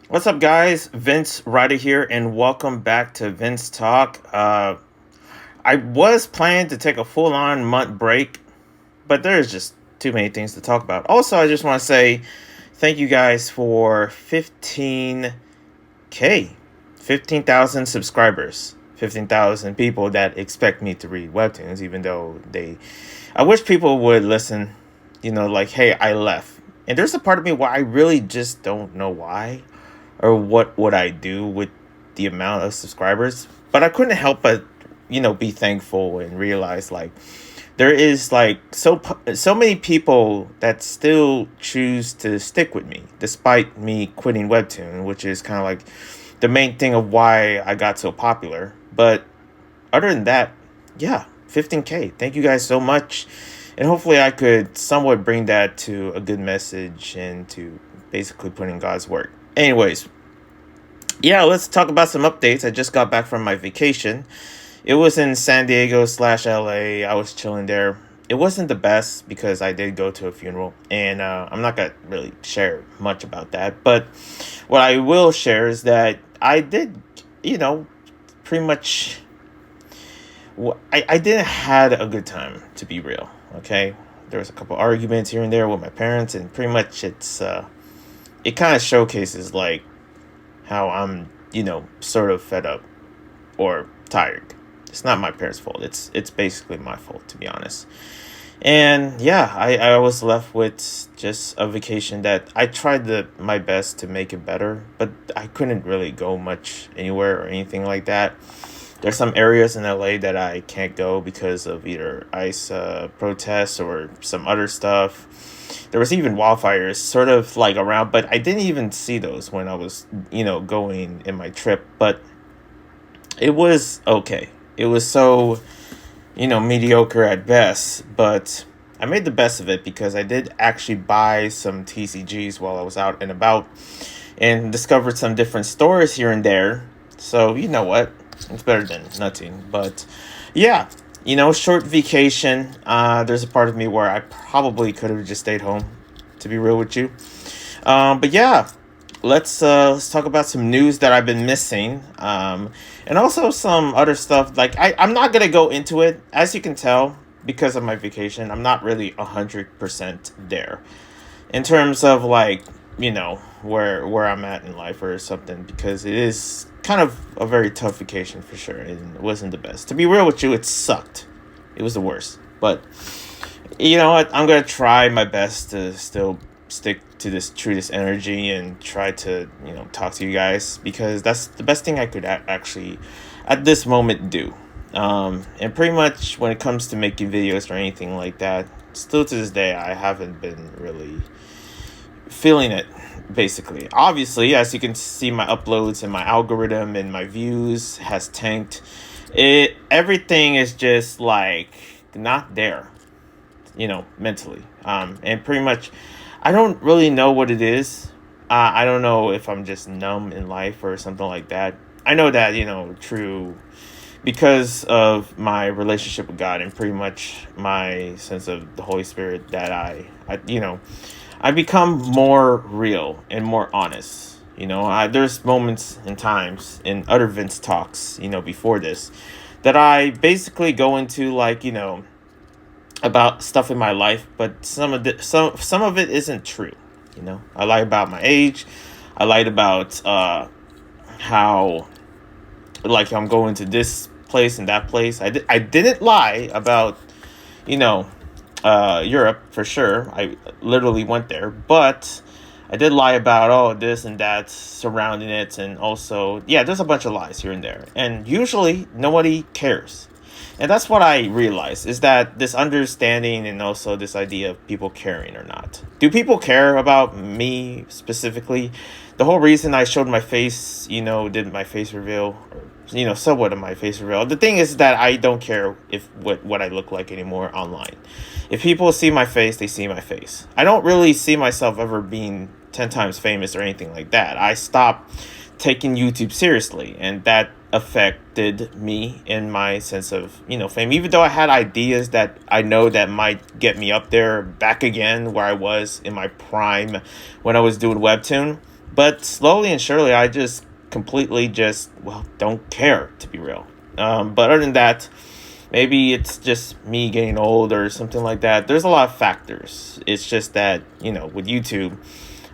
What's up, guys? Vince Ryder here, and welcome back to VinzTalk. I was planning to take a full-on month break, but there's just too many things to talk about. Also, I just want to say thank you guys for 15K, 15,000 subscribers, 15,000 people that expect me to read webtoons, even though I wish people would listen, like, hey, I left. And there's a part of me where I really just don't know why or what would I do with the amount of subscribers. But I couldn't help but, be thankful and realize like there is like so many people that still choose to stick with me despite me quitting Webtoon, which is kind of like the main thing of why I got so popular. But other than that, yeah, 15K. Thank you guys so much. And hopefully I could somewhat bring that to a good message and to basically put in God's work. Anyways, yeah, let's talk about some updates. I just got back from my vacation. It was in San Diego slash LA. I was chilling there. It wasn't the best because I did go to a funeral, and I'm not gonna really share much about that. But what I will share is that I did, pretty much. I didn't had a good time, to be real. Okay, there was a couple arguments here and there with my parents, and pretty much it kind of showcases like how I'm, sort of fed up or tired. It's not my parents' fault. It's basically my fault, to be honest. And yeah, I was left with just a vacation that I tried my best to make it better, but I couldn't really go much anywhere or anything like that. There's some areas in LA that I can't go because of either ICE protests or some other stuff. There was even wildfires sort of like around, but I didn't even see those when I was, going in my trip. But it was okay. It was so, mediocre at best, but I made the best of it because I did actually buy some TCGs while I was out and about and discovered some different stores here and there. So, you know what? It's better than nothing. But yeah, short vacation. There's a part of me where I probably could have just stayed home, to be real with you. But yeah, let's talk about some news that I've been missing. And also some other stuff. Like I'm not gonna go into it, as you can tell, because of my vacation. I'm not really 100% there in terms of like where I'm at in life or something, because it is kind of a very tough vacation for sure, and it wasn't the best. To be real with you, it sucked. It was the worst. But you know what? I'm gonna try my best to still stick to this energy and try to talk to you guys, because that's the best thing I could actually at this moment do. And pretty much when it comes to making videos or anything like that, still to this day I haven't been really feeling it. Basically, obviously, as you can see, my uploads and my algorithm and my views has tanked. Everything is just like not there, mentally. And pretty much I don't really know what it is. I don't know if I'm just numb in life or something like that. I know that, true, because of my relationship with God and pretty much my sense of the Holy Spirit, that I become more real and more honest. There's moments and times in other Vince talks, before this, that I basically go into like, about stuff in my life, but some of it isn't true. I lie about my age. I lied about how like I'm going to this place and that place. I didn't lie about you know Europe for sure. I literally went there, but I did lie about all this and that surrounding it, and also yeah, there's a bunch of lies here and there, and usually nobody cares. And that's what I realized, is that this understanding and also this idea of people caring or not. Do people care about me specifically? The whole reason I showed my face, did my face reveal, or, somewhat of my face reveal. The thing is that I don't care if what I look like anymore online. If people see my face, they see my face. I don't really see myself ever being 10 times famous or anything like that. I stopped taking YouTube seriously, and that affected me in my sense of fame, even though I had ideas that I know that might get me up there back again where I was in my prime when I was doing webtoon. But slowly and surely, I just completely just, well, don't care, to be real. But other than that, maybe it's just me getting old or something like that. There's a lot of factors. It's just that, with YouTube,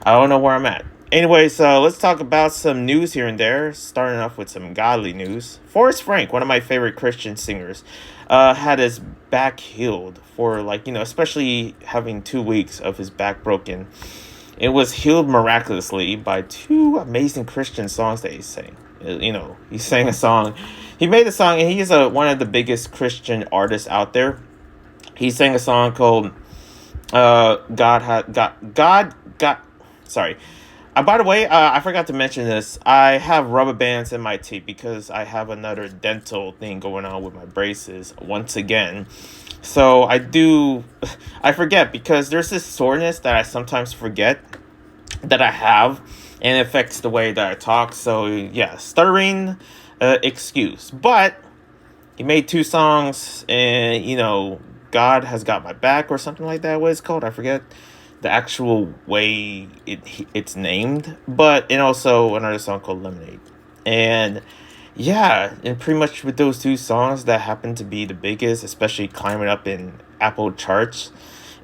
I don't know where I'm at. Anyway, so let's talk about some news here and there. Starting off with some godly news. Forrest Frank, one of my favorite Christian singers, had his back healed for, like, especially having 2 weeks of his back broken. It was healed miraculously by two amazing Christian songs that he sang. He sang a song. He made a song, and he's one of the biggest Christian artists out there. He sang a song called God. Sorry. By the way, I forgot to mention this. I have rubber bands in my teeth because I have another dental thing going on with my braces once again. So I forget because there's this soreness that I sometimes forget that I have, and it affects the way that I talk. So yeah, stuttering, excuse. But he made two songs, and God has got my back or something like that. What it's called, I forget the actual way it's named, and also another song called Lemonade. And yeah, and pretty much with those two songs that happen to be the biggest, especially climbing up in Apple charts,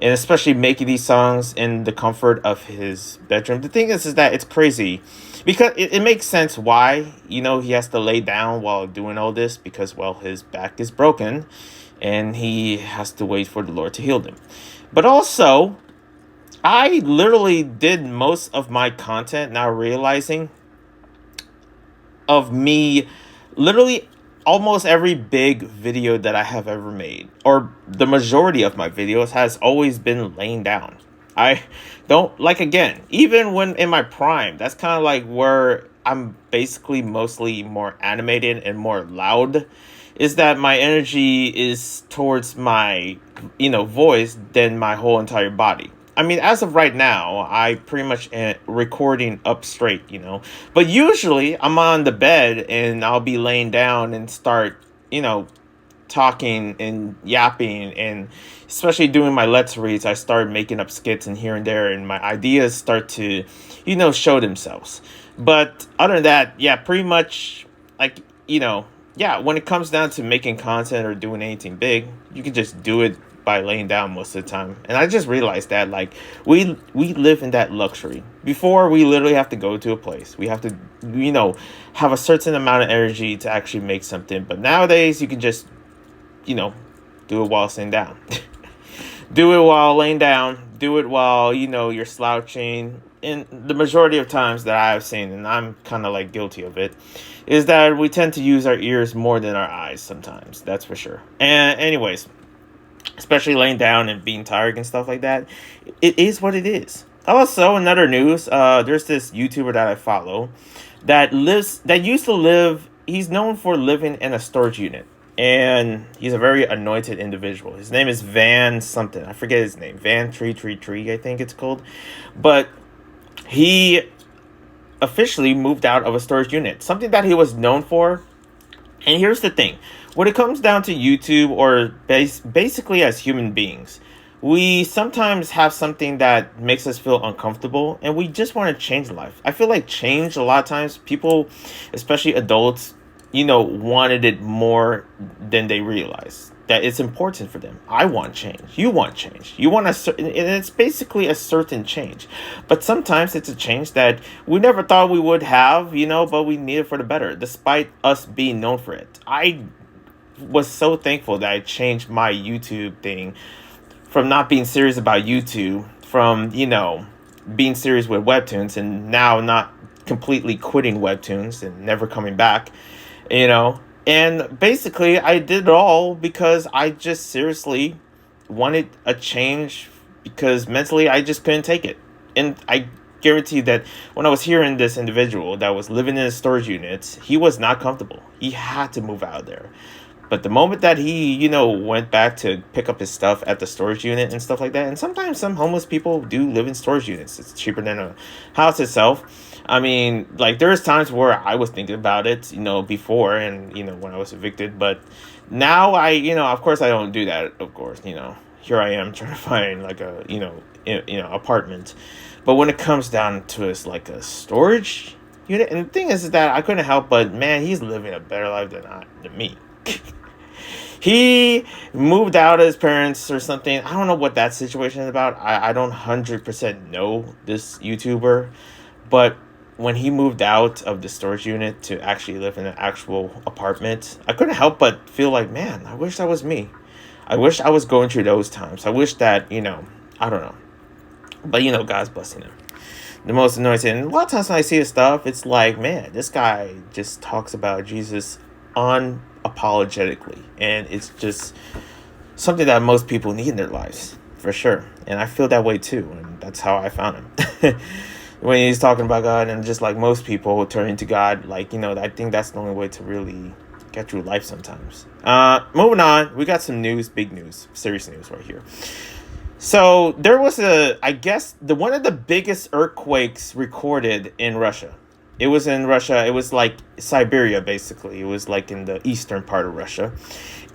and especially making these songs in the comfort of his bedroom. The thing is that it's crazy because it makes sense why he has to lay down while doing all this, because, well, his back is broken and he has to wait for the Lord to heal him. But also, I literally did most of my content now realizing of me literally almost every big video that I have ever made, or the majority of my videos, has always been laying down. I don't like, again, even when in my prime, that's kind of like where I'm basically mostly more animated and more loud, is that my energy is towards my voice than my whole entire body. I mean, as of right now, I pretty much am recording up straight, But usually I'm on the bed and I'll be laying down and start, talking and yapping, and especially doing my let's reads, I start making up skits and here and there, and my ideas start to, show themselves. But other than that, yeah, pretty much like, yeah, when it comes down to making content or doing anything big, you can just do it by laying down most of the time. And I just realized that, like, we live in that luxury. Before, we literally have to go to a place. We have to, have a certain amount of energy to actually make something. But nowadays, you can just, do it while sitting down. Do it while laying down. Do it while, you're slouching. And the majority of times that I've seen, and I'm kind of like guilty of it, is that we tend to use our ears more than our eyes sometimes. That's for sure. And anyways, especially laying down and being tired and stuff like that, it is what it is. Also, another news, there's this YouTuber that I follow that used to live, he's known for living in a storage unit. And he's a very anointed individual. His name is Van something. I forget his name. Van Tree, I think it's called. But he officially moved out of a storage unit. Something that he was known for. And here's the thing. When it comes down to YouTube, or basically as human beings, we sometimes have something that makes us feel uncomfortable, and we just want to change life. I feel like change, a lot of times, people, especially adults, wanted it more than they realize that it's important for them. I want change. You want change. You want and it's basically a certain change. But sometimes it's a change that we never thought we would have, but we need it for the better, despite us being known for it. I was so thankful that I changed my YouTube thing from not being serious about YouTube, from, being serious with webtoons, and now not completely quitting webtoons and never coming back. And basically I did it all because I just seriously wanted a change, because mentally I just couldn't take it. And I guarantee that when I was hearing this individual that was living in a storage unit, he was not comfortable. He had to move out of there. But the moment that he, went back to pick up his stuff at the storage unit and stuff like that, and sometimes some homeless people do live in storage units. It's cheaper than a house itself. I mean, like, there's times where I was thinking about it, before, and, when I was evicted. But now of course I don't do that, of course, here I am trying to find like a, apartment. But when it comes down to it's like a storage unit, and the thing is that I couldn't help but, man, he's living a better life than me. He moved out of his parents or something. I don't know what that situation is about. I don't 100% know this YouTuber. But when he moved out of the storage unit to actually live in an actual apartment, I couldn't help but feel like, man, I wish that was me. I wish I was going through those times. I wish that, I don't know. But, God's blessing him. The most annoying thing, and a lot of times when I see his stuff, it's like, man, this guy just talks about Jesus unapologetically. And it's just something that most people need in their lives, for sure. And I feel that way too. And that's how I found him. When he's talking about God, and just like most people turning to God, like, I think that's the only way to really get through life sometimes. Moving on, we got some news, big news, serious news right here. So there was one of the biggest earthquakes recorded in Russia. It was in Russia. It was like Siberia, basically. It was like in the eastern part of Russia.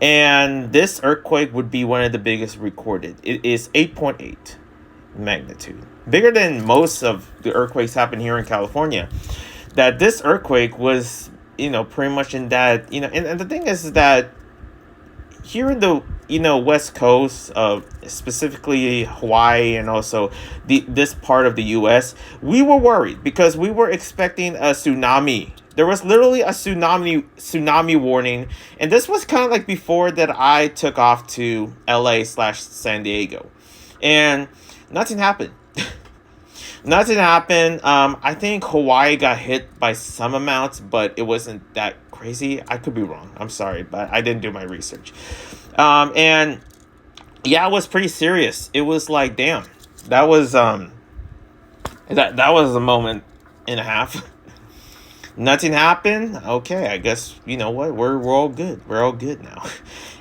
And this earthquake would be one of the biggest recorded. It is 8.8 magnitude. Bigger than most of the earthquakes happen here in California. That this earthquake was, pretty much in that, and the thing is that here in the, West Coast, specifically Hawaii and also this part of the U.S., we were worried because we were expecting a tsunami. There was literally a tsunami warning. And this was kind of like before that I took off to LA/San Diego. And nothing happened. Nothing happened. I think Hawaii got hit by some amounts, but it wasn't that crazy. I could be wrong. I'm sorry, but I didn't do my research. And yeah, it was pretty serious. It was like, damn, that was that was a moment and a half. Nothing happened. Okay, I guess you know what, we're all good. We're all good now.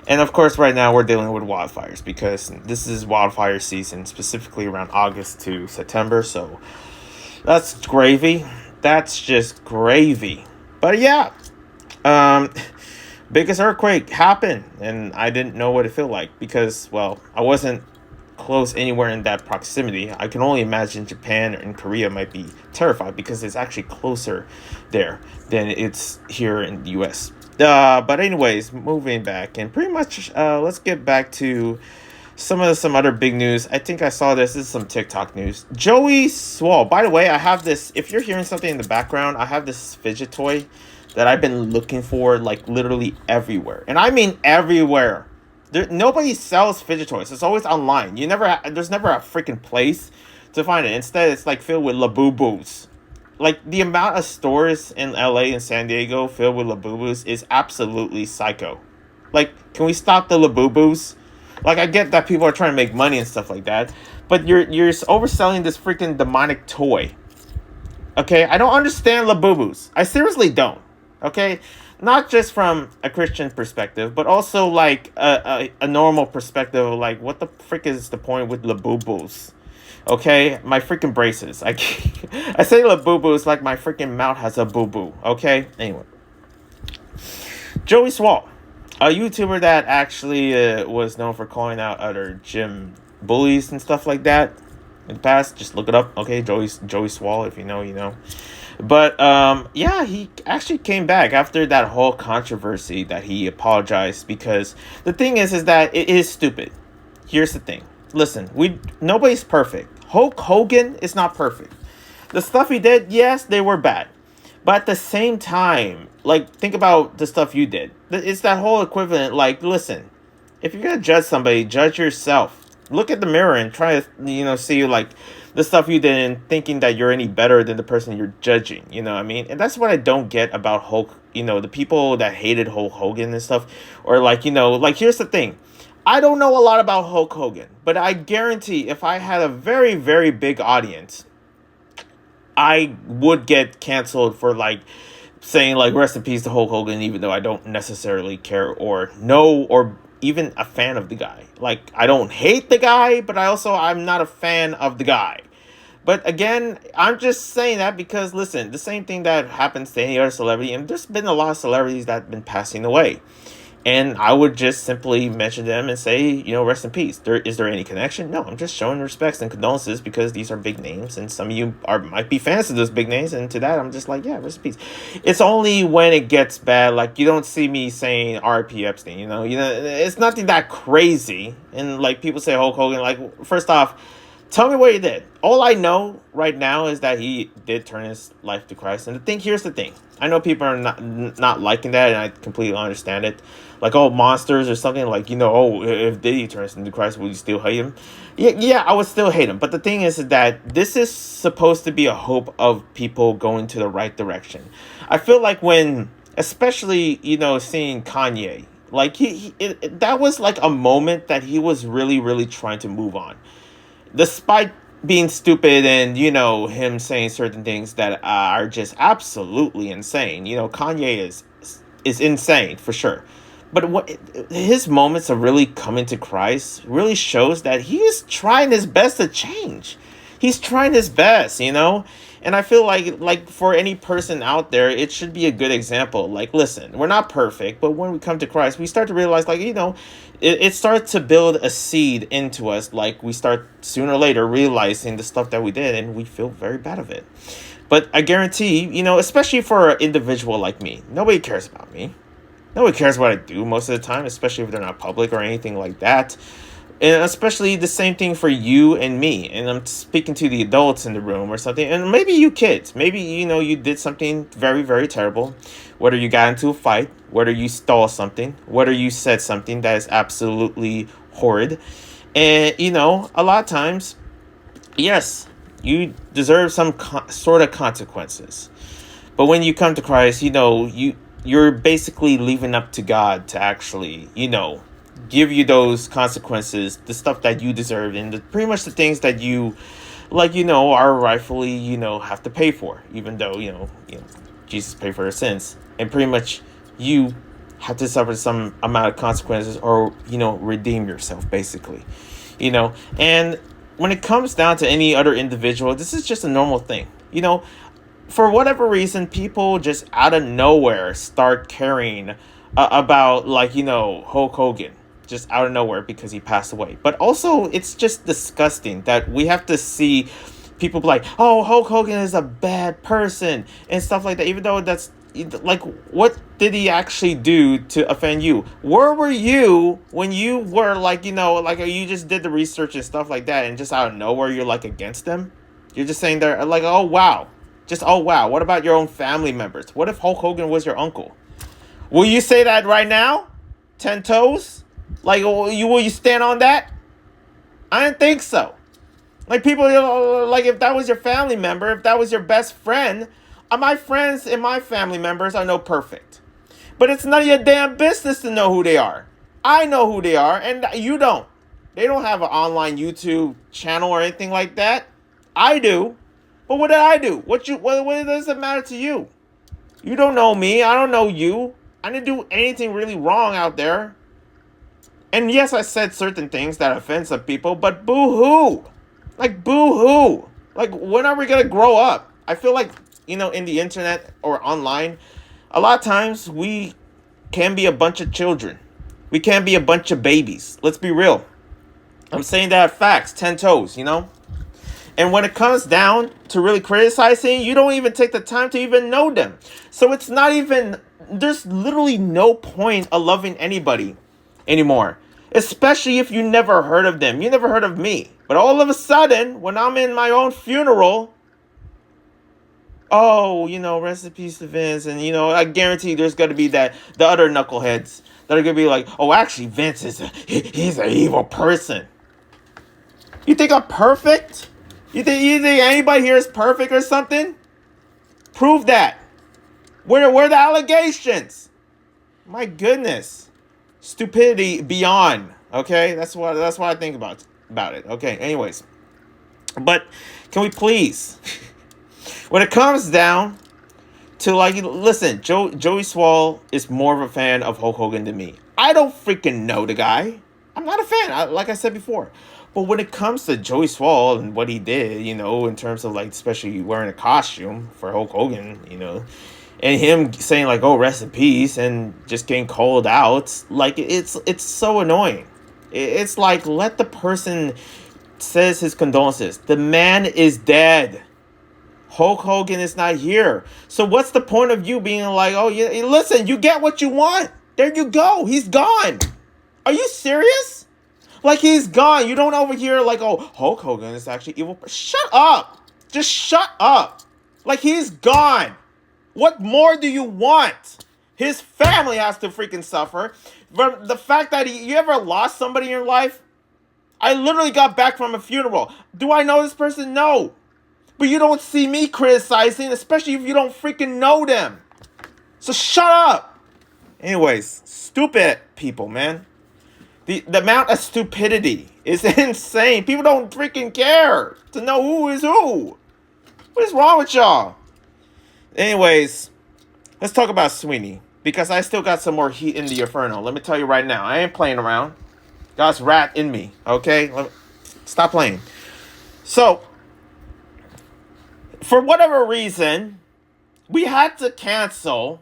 And of course, right now we're dealing with wildfires because this is wildfire season, specifically around August to September. So that's gravy. That's just gravy. But yeah, biggest earthquake happened, and I didn't know what it felt like because, well, I wasn't close anywhere in that proximity. I can only imagine Japan and Korea might be terrified because it's actually closer there than it's here in the U.S. But anyways, moving back, and pretty much let's get back to some other big news. I think I saw this. This is some TikTok news. Joey Swall. By the way, I have this. If you're hearing something in the background, I have this fidget toy that I've been looking for, like, literally everywhere. And I mean everywhere. Nobody sells fidget toys. It's always online. There's never a freaking place to find it. Instead, it's like filled with Labubus. Like, the amount of stores in LA and San Diego filled with Labubus is absolutely psycho. Like, can we stop the Labubus? Like, I get that people are trying to make money and stuff like that, but you're overselling this freaking demonic toy. Okay, I don't understand Labubus. I seriously don't. Okay, not just from a Christian perspective, but also like a normal perspective of like, what the frick is the point with Labubus? Okay, my freaking braces. I say Labubus like my freaking mouth has a boo-boo. Okay, anyway. Joey Swall, a YouTuber that actually was known for calling out other gym bullies and stuff like that in the past. Just look it up. Okay, Joey Swall. If you know, you know. But yeah, he actually came back after that whole controversy that he apologized, because the thing is that it is stupid. Here's the thing. Listen, nobody's perfect. Hulk Hogan is not perfect. The stuff he did, yes, they were bad. But at the same time, like, think about the stuff you did. It's that whole equivalent, like, listen, if you're going to judge somebody, judge yourself. Look at the mirror and try to, see, like, the stuff you did and thinking that you're any better than the person you're judging. You know what I mean? And that's what I don't get about Hulk, the people that hated Hulk Hogan and stuff. Or, like, like, here's the thing. I don't know a lot about Hulk Hogan, but I guarantee if I had a very, very big audience, I would get canceled for, like, saying, like, rest in peace to Hulk Hogan, even though I don't necessarily care or know or even a fan of the guy. Like, I don't hate the guy, but I'm not a fan of the guy. But again, I'm just saying that because, listen, the same thing that happens to any other celebrity, and there's been a lot of celebrities that have been passing away. And I would just simply mention them and say, rest in peace. Is there any connection? No, I'm just showing respects and condolences because these are big names, and some of you might be fans of those big names. And to that, I'm just like, yeah, rest in peace. It's only when it gets bad, like you don't see me saying R.P. Epstein. It's nothing that crazy. And like people say Hulk Hogan, like first off, tell me what he did. All I know right now is that he did turn his life to Christ. And here's the thing. I know people are not liking that, and I completely understand it. Like, oh, monsters or something. Like, if Diddy turns into Christ, will you still hate him? Yeah, I would still hate him. But the thing is that this is supposed to be a hope of people going to the right direction. I feel like especially, seeing Kanye, like that was like a moment that he was really, really trying to move on. Despite being stupid and, him saying certain things that are just absolutely insane. Kanye is insane for sure. But what his moments of really coming to Christ really shows that he is trying his best to change. He's trying his best, And I feel like for any person out there, it should be a good example. Like, listen, we're not perfect, but when we come to Christ, we start to realize, like, it starts to build a seed into us. Like, we start sooner or later realizing the stuff that we did, and we feel very bad of it. But I guarantee, especially for an individual like me, nobody cares about me. Nobody cares what I do most of the time, especially if they're not public or anything like that. And especially the same thing for you and me. And I'm speaking to the adults in the room or something. And maybe you kids. Maybe, you did something very, very terrible. Whether you got into a fight. Whether you stole something. Whether you said something that is absolutely horrid. And, a lot of times, yes, you deserve some sort of consequences. But when you come to Christ, you're basically leaving up to God to actually, give you those consequences, the stuff that you deserve, and pretty much the things that you, are rightfully, have to pay for, even though, Jesus paid for your sins. And pretty much you have to suffer some amount of consequences or, redeem yourself, basically, And when it comes down to any other individual, this is just a normal thing, For whatever reason, people just out of nowhere start caring about, Hulk Hogan. Just out of nowhere because he passed away. But also, it's just disgusting that we have to see people be like, oh, Hulk Hogan is a bad person and stuff like that. Even though that's, like, what did he actually do to offend you? Where were you when you were, you just did the research and stuff like that, and just out of nowhere, you're, against them? You're just saying they're, oh, wow. Just, oh, wow. What about your own family members? What if Hulk Hogan was your uncle? Will you say that right now? 10 toes? Will you stand on that? I didn't think so. People, if that was your family member, if that was your best friend, my friends and my family members are no perfect. But it's none of your damn business to know who they are. I know who they are, and you don't. They don't have an online YouTube channel or anything like that. I do. But what did I do? What does it matter to you? You don't know me. I don't know you. I didn't do anything really wrong out there. And yes, I said certain things that offend some people, but boo-hoo. Boo-hoo. When are we going to grow up? I feel like, in the internet or online, a lot of times we can be a bunch of children. We can be a bunch of babies. Let's be real. I'm saying that facts, 10 toes, And when it comes down to really criticizing, you don't even take the time to even know them. So it's not even, there's literally no point of loving anybody anymore. Especially if you never heard of them. You never heard of me. But all of a sudden, when I'm in my own funeral, oh, rest in peace to Vince. And, I guarantee there's going to be the other knuckleheads that are going to be like, oh, actually, Vince he's an evil person. You think I'm perfect? You think anybody here is perfect or something? Prove that. Where are the allegations? My goodness. Stupidity beyond. Okay? That's what I think about it. Okay, anyways. But can we please, when it comes down to listen, Joey Swall is more of a fan of Hulk Hogan than me. I don't freaking know the guy. I'm not a fan, like I said before. But when it comes to Joey Swall and what he did, in terms of especially wearing a costume for Hulk Hogan, and him saying like, "Oh, rest in peace," and just getting called out, like it's so annoying. It's like, let the person says his condolences. The man is dead. Hulk Hogan is not here. So what's the point of you being like, oh yeah, listen, you get what you want. There you go. He's gone. Are you serious? Like, he's gone. You don't overhear like, oh, Hulk Hogan is actually evil. Shut up. Just shut up. Like, he's gone. What more do you want? His family has to freaking suffer. But the fact that you ever lost somebody in your life? I literally got back from a funeral. Do I know this person? No. But you don't see me criticizing, especially if you don't freaking know them. So shut up. Anyways, stupid people, man. The amount of stupidity is insane. People don't freaking care to know who is who. What is wrong with y'all? Anyways, let's talk about Sweeney. Because I still got some more heat in the Inferno. Let me tell you right now. I ain't playing around. God's rat in me. Okay? Stop playing. So, for whatever reason, we had to cancel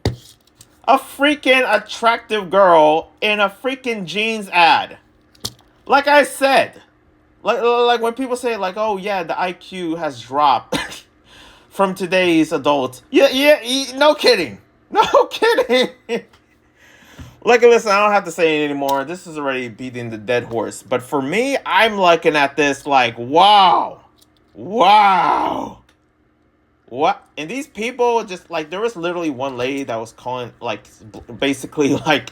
a freaking attractive girl in a freaking jeans ad. Like I said, like when people say like, oh yeah, the IQ has dropped from today's adults. Yeah, no kidding. No kidding. Like, listen, I don't have to say it anymore. This is already beating the dead horse. But for me, I'm looking at this like, wow. What? And these people just, like, there was literally one lady that was calling, like, basically, like,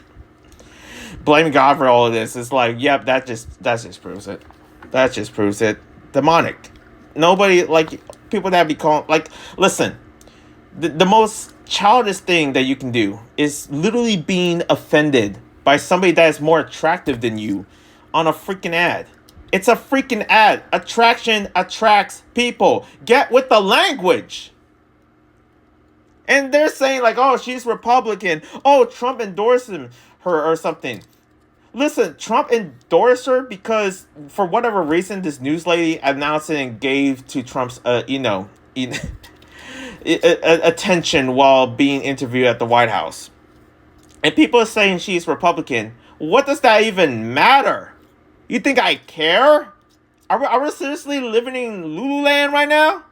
blaming God for all of this. It's like, yep, that just proves it. That just proves it. Demonic. Nobody, like, people that be calling, like, listen, the most childish thing that you can do is literally being offended by somebody that is more attractive than you on a freaking ad. It's a freaking ad. Attraction attracts people. Get with the language. And they're saying like, oh, she's Republican. Oh, Trump endorsed her or something. Listen, Trump endorsed her because for whatever reason, this news lady announced it and gave to Trump's, attention while being interviewed at the White House. And people are saying she's Republican. What does that even matter? You think I care? Are we seriously living in Lululand right now?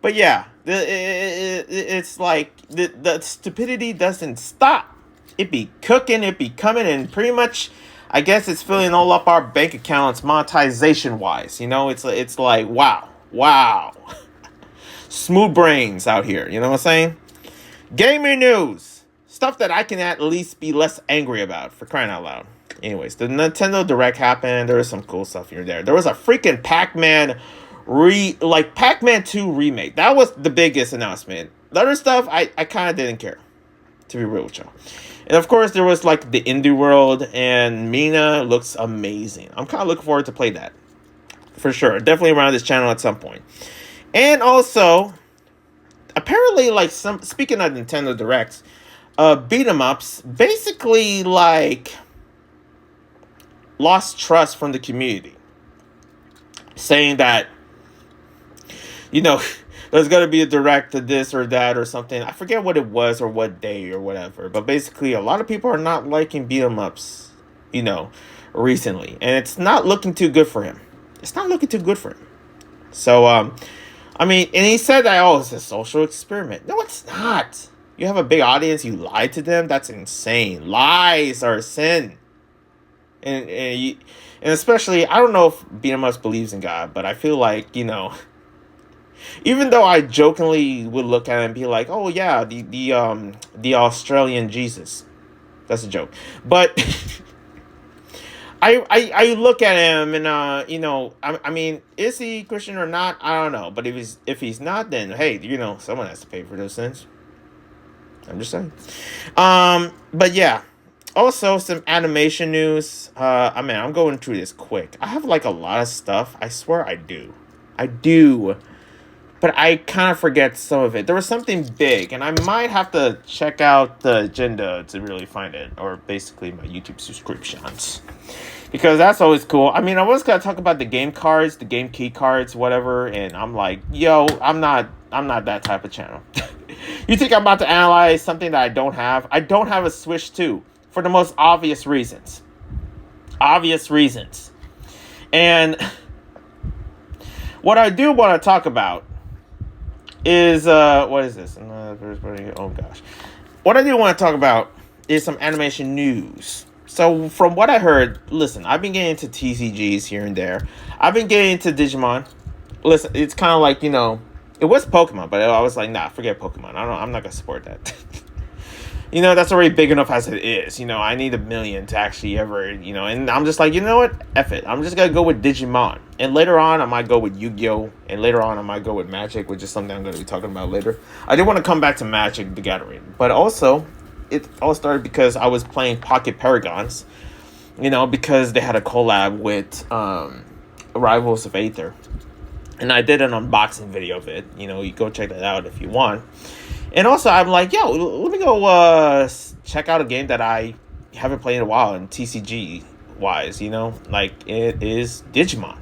But yeah, it's like the stupidity doesn't stop. It be cooking, it be coming, and pretty much, I guess it's filling all up our bank accounts monetization-wise. You know, it's like, wow. Smooth brains out here, you know what I'm saying? Gaming news. Stuff that I can at least be less angry about, for crying out loud. Anyways, the Nintendo Direct happened. There was some cool stuff here and there. There was a freaking Pac-Man Pac-Man 2 remake. That was the biggest announcement. The other stuff, I kind of didn't care, to be real with y'all. And of course, there was like the Indie World, and Mina looks amazing. I'm kind of looking forward to play that, for sure. Definitely around this channel at some point. And also, apparently, like, speaking of Nintendo Directs, beat 'em ups basically like lost trust from the community, saying that, you know, there's gonna be a direct to this or that or something. I forget what it was or what day or whatever, but basically a lot of people are not liking beat 'em ups, you know, recently, and it's not looking too good for him. So I mean, and he said that, oh, it's a social experiment. No, it's not. You have a big audience, you lie to them. That's insane. Lies are sin. And especially, I don't know if BMS believes in God, but I feel like, you know, even though I jokingly would look at it and be like, oh yeah, the Australian Jesus. That's a joke. But I look at him and you know, I mean, is he Christian or not? I don't know. But if he's not, then hey, you know, someone has to pay for those sins. I'm just saying. But yeah. Also, some animation news. I mean, I'm going through this quick. I have like a lot of stuff. I swear I do. But I kind of forget some of it. There was something big, and I might have to check out the agenda to really find it, or basically my YouTube subscriptions. because that's always cool. I mean, I was gonna talk about the game cards, the game key cards, whatever, and I'm like, yo, I'm not that type of channel. You think I'm about to analyze something that I don't have? I don't have a Switch 2 for the most obvious reasons. Obvious reasons. And what I do want to talk about is what is this? Oh gosh. What I do want to talk about is some animation news. So from what I heard, listen, I've been getting into TCGs here and there. I've been getting into Digimon. Listen, it's kind of like, you know, it was Pokemon, but I was like, nah, forget Pokemon. I'm not gonna support that. You know, that's already big enough as it is. You know, I need 1 million to actually ever, you know, and I'm just like, you know what? F it. I'm just gonna go with Digimon. And later on, I might go with Yu-Gi-Oh! And later on, I might go with Magic, which is something I'm gonna be talking about later. I do want to come back to Magic the Gathering, but also, it all started because I was playing Pocket Paragons, you know, because they had a collab with Rivals of Aether. And I did an unboxing video of it. You know, you go check that out if you want. And also, I'm like, yo, let me go check out a game that I haven't played in a while in TCG-wise, you know? Like, it is Digimon.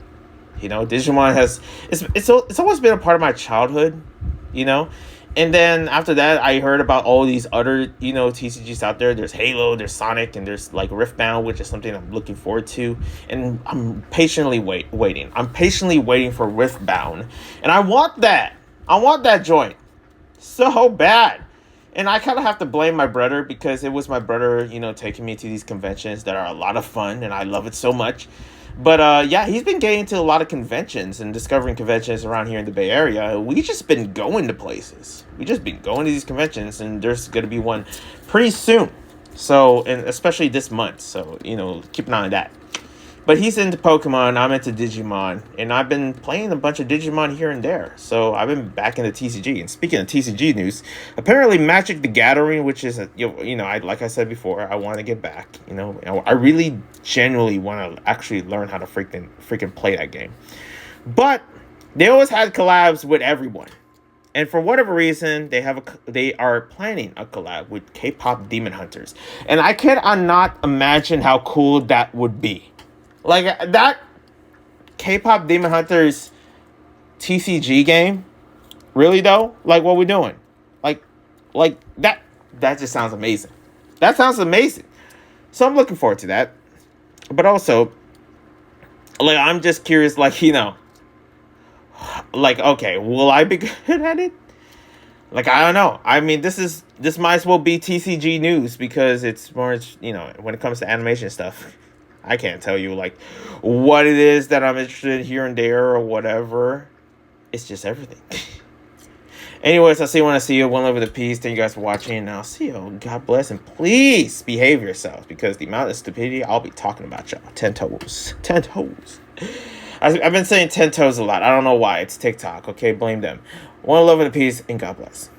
You know, Digimon has... It's always been a part of my childhood, you know? And then after that, I heard about all these other, you know, TCGs out there. There's Halo, there's Sonic, and there's like Riftbound, which is something I'm looking forward to. And I'm patiently waiting. I'm patiently waiting for Riftbound. And I want that. I want that joint so bad. And I kind of have to blame my brother because it was my brother, you know, taking me to these conventions that are a lot of fun. And I love it so much. But yeah, he's been getting to a lot of conventions and discovering conventions around here in the Bay Area. We just been going to places. We just been going to these conventions, and there's going to be one pretty soon. So, and especially this month. So, you know, keep an eye on that. But he's into Pokemon, I'm into Digimon, and I've been playing a bunch of Digimon here and there. So I've been back into TCG. And speaking of TCG news, apparently Magic the Gathering, which is, you know, like I said before, I want to get back. You know, I really genuinely want to actually learn how to freaking play that game. But they always had collabs with everyone. And for whatever reason, they are planning a collab with K-pop Demon Hunters. And I cannot imagine how cool that would be. Like, that K-pop Demon Hunters TCG game, really though? Like, what we doing? Like that just sounds amazing. That sounds amazing. So I'm looking forward to that. But also, like, I'm just curious, like, you know, like, okay, will I be good at it? Like, I don't know. I mean, this might as well be TCG news because it's more, you know, when it comes to animation stuff. I can't tell you, like, what it is that I'm interested in here and there or whatever. It's just everything. Anyways, I'll see you when I see you. One love with a peace. Thank you guys for watching. And I'll see you. God bless. And please behave yourselves because the amount of stupidity, I'll be talking about y'all. 10 toes. 10 toes. I've been saying 10 toes a lot. I don't know why. It's TikTok. Okay, blame them. One love with a peace. And God bless.